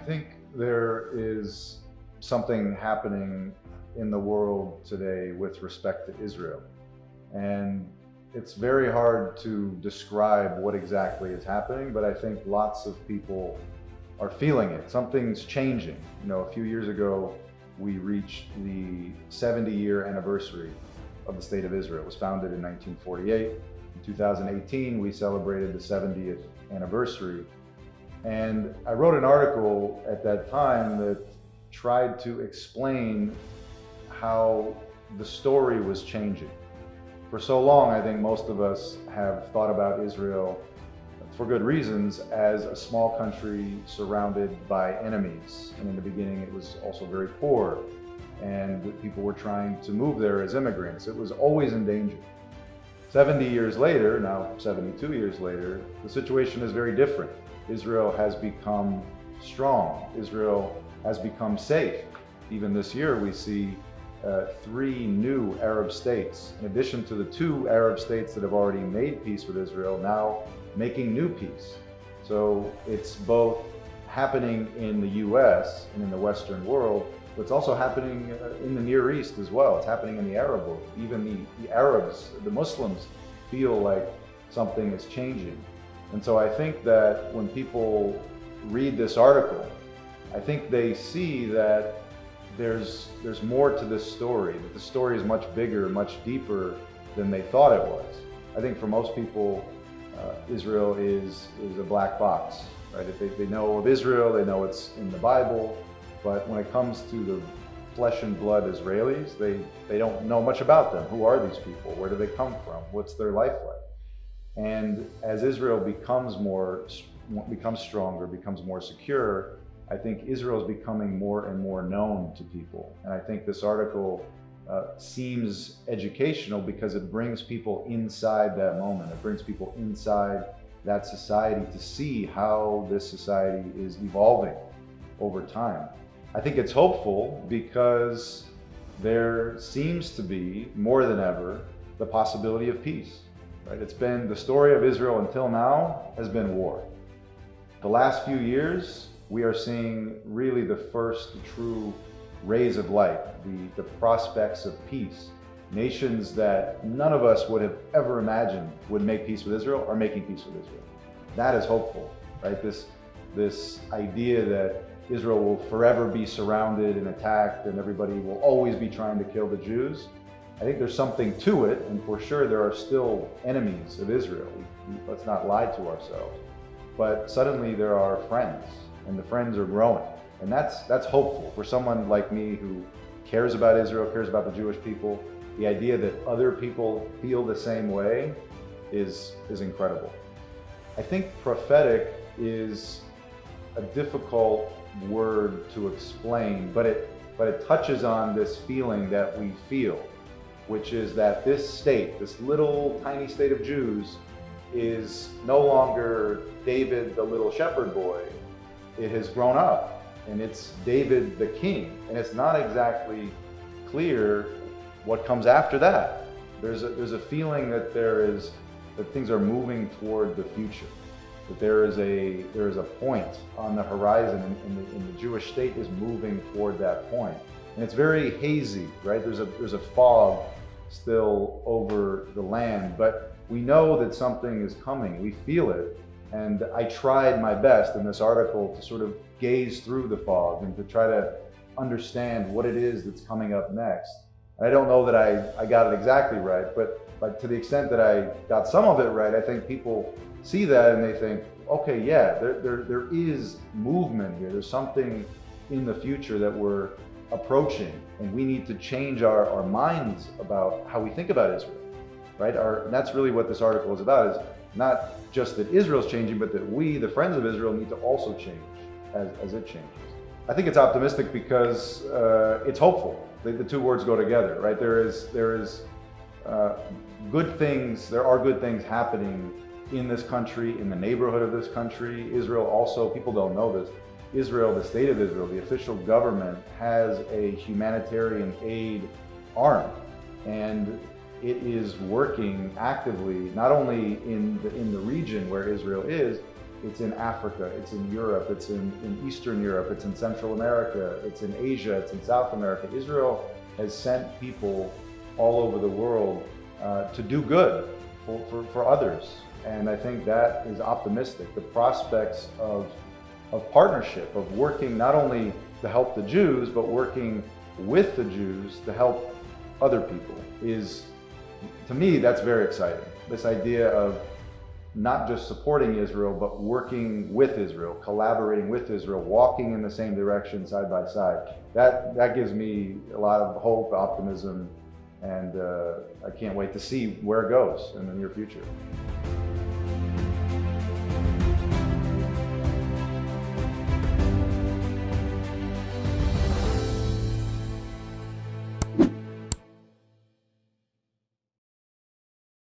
think there is something happening in the world today with respect to Israel. And it's very hard to describe what exactly is happening, but I think lots of people are feeling it. Something's changing. A few years ago, we reached the 70-year anniversary of the State of Israel. It was founded in 1948. In 2018, we celebrated the 70th anniversary. And I wrote an article at that time that tried to explain how the story was changing. For so long, I think most of us have thought about Israel, for good reasons, as a small country surrounded by enemies. And in the beginning, it was also very poor, and people were trying to move there as immigrants. It was always in danger. 70 years later, now 72 years later, the situation is very different. Israel has become strong. Israel has become safe. Even this year, we see 3 new Arab states, in addition to the 2 Arab states that have already made peace with Israel, now making new peace. So it's both happening in the US and in the Western world, but it's also happening in the Near East as well. It's happening in the Arab world. Even the Arabs, the Muslims, feel like something is changing. And so I think that when people read this article, I think they see that there's more to this story, that the story is much bigger, much deeper than they thought it was. I think for most people, Israel is a black box, right? If they know of Israel, they know it's in the Bible, but when it comes to the flesh and blood Israelis, they don't know much about them. Who are these people? Where do they come from? What's their life like? And as Israel becomes stronger, becomes more secure, I think Israel is becoming more and more known to people. And I think this article seems educational because it brings people inside that moment. It brings people inside that society to see how this society is evolving over time. I think it's hopeful because there seems to be, more than ever, the possibility of peace. Right? It's been the story of Israel until now has been war. The last few years, we are seeing really the first true rays of light, the prospects of peace. Nations that none of us would have ever imagined would make peace with Israel are making peace with Israel. That is hopeful, right? This idea that Israel will forever be surrounded and attacked and everybody will always be trying to kill the Jews. I think there's something to it, and for sure there are still enemies of Israel. Let's not lie to ourselves. But suddenly there are friends, and the friends are growing. And that's hopeful for someone like me who cares about Israel, cares about the Jewish people. The idea that other people feel the same way is incredible. I think prophetic is a difficult word to explain, but it touches on this feeling that we feel, which is that this state, this little tiny state of Jews, is no longer David the little shepherd boy. It has grown up, and it's David the king, and it's not exactly clear what comes after that. There's a feeling that that things are moving toward the future, that there is a point on the horizon, and the Jewish state is moving toward that point. And it's very hazy, right? There's a fog still over the land, but we know that something is coming. We feel it. And I tried my best in this article to sort of gaze through the fog and to try to understand what it is that's coming up next. And I don't know that I got it exactly right, but to the extent that I got some of it right, I think people see that and they think, okay, yeah, there is movement here. There's something in the future that we're approaching, and we need to change our minds about how we think about Israel, right? And that's really what this article is about, is not just that Israel's changing, but that we, the friends of Israel, need to also change as it changes. I think it's optimistic because it's hopeful. The 2 words go together, right? There are good things happening in this country, in the neighborhood of this country. Israel also, people don't know this, Israel, the state of Israel, the official government, has a humanitarian aid arm, and it is working actively, not only in the region where Israel is, It's in Africa, it's in Europe, it's in Eastern Europe, it's in Central America, it's in Asia, it's in South America. Israel has sent people all over the world to do good for others. And I think that is optimistic. The prospects of partnership, of working not only to help the Jews, but working with the Jews to help other people is, to me, that's very exciting. This idea of not just supporting Israel, but working with Israel, collaborating with Israel, walking in the same direction side by side. That gives me a lot of hope, optimism, and I can't wait to see where it goes in the near future.